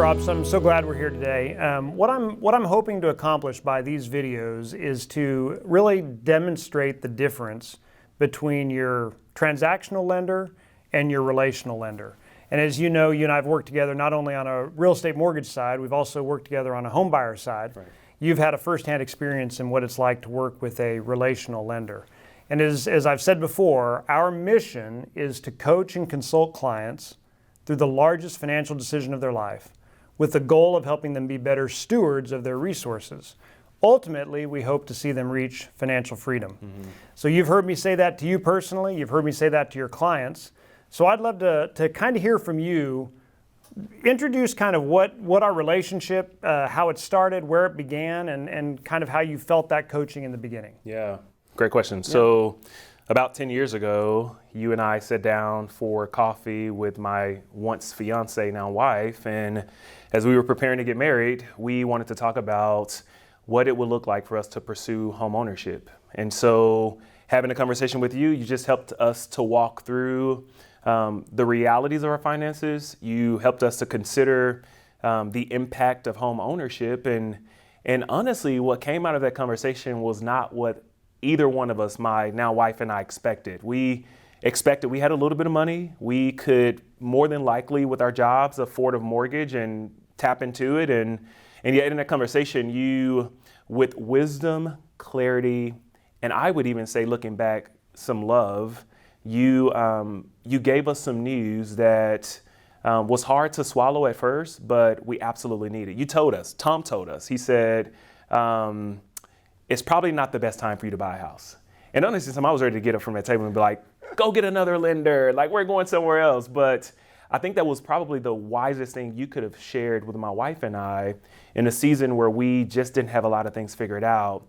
Rob. I'm so glad we're here today. What I'm hoping to accomplish by these videos is to really demonstrate the difference between your transactional lender and your relational lender. And as you know, you and I have worked together not only on a real estate mortgage side, we've also worked together on a home buyer side. Right. You've had a firsthand experience in what it's like to work with a relational lender. And as I've said before, our mission is to coach and consult clients through the largest financial decision of their life, with the goal of helping them be better stewards of their resources. Ultimately, we hope to see them reach financial freedom. Mm-hmm. So you've heard me say that to you personally, you've heard me say that to your clients. So I'd love to kind of hear from you, introduce kind of what our relationship, how it started, where it began, and kind of how you felt that coaching in the beginning. Yeah, great question. So about 10 years ago, you and I sat down for coffee with my once fiance, now wife, and as we were preparing to get married, we wanted to talk about what it would look like for us to pursue home ownership. And so having a conversation with you, you just helped us to walk through the realities of our finances. You helped us to consider the impact of home ownership. And honestly, what came out of that conversation was not what either one of us, my now wife and I, expected. We expected we had a little bit of money. We could more than likely, with our jobs, afford a mortgage and tap into it. And yet in that conversation, you, with wisdom, clarity, and I would even say, looking back, some love, you gave us some news that was hard to swallow at first, but we absolutely needed. You told us, Tom told us, he said, it's probably not the best time for you to buy a house. And honestly, I was ready to get up from that table and be like, go get another lender, like we're going somewhere else. But I think that was probably the wisest thing you could have shared with my wife and I in a season where we just didn't have a lot of things figured out.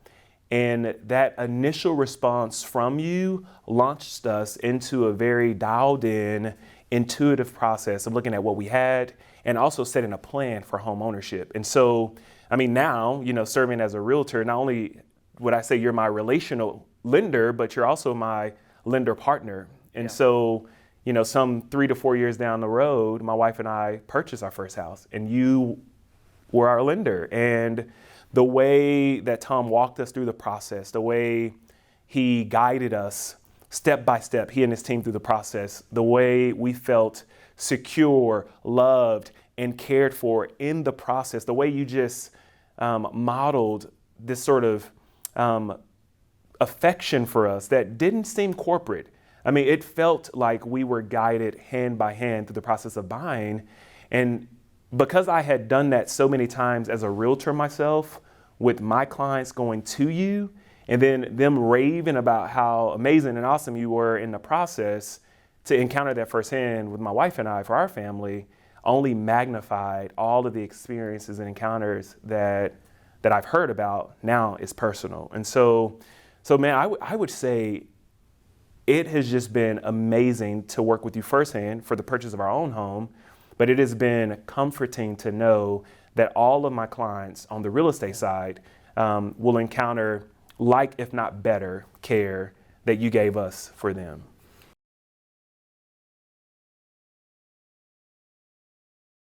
And that initial response from you launched us into a very dialed in, intuitive process of looking at what we had and also setting a plan for home ownership. And so, I mean, now, serving as a realtor, not only would I say you're my relational lender, but you're also my lender partner. And so, some 3 to 4 years down the road, my wife and I purchased our first house and you were our lender. And the way that Tom walked us through the process, the way he guided us step by step, he and his team through the process, the way we felt secure, loved, and cared for in the process, the way you just modeled this sort of affection for us that didn't seem corporate. I mean, it felt like we were guided hand by hand through the process of buying. And because I had done that so many times as a realtor myself, with my clients going to you and then them raving about how amazing and awesome you were in the process, to encounter that firsthand with my wife and I for our family only magnified all of the experiences and encounters that I've heard about. Now it's personal. And so man, I would say it has just been amazing to work with you firsthand for the purchase of our own home, but it has been comforting to know that all of my clients on the real estate side will encounter like, if not better, care that you gave us for them.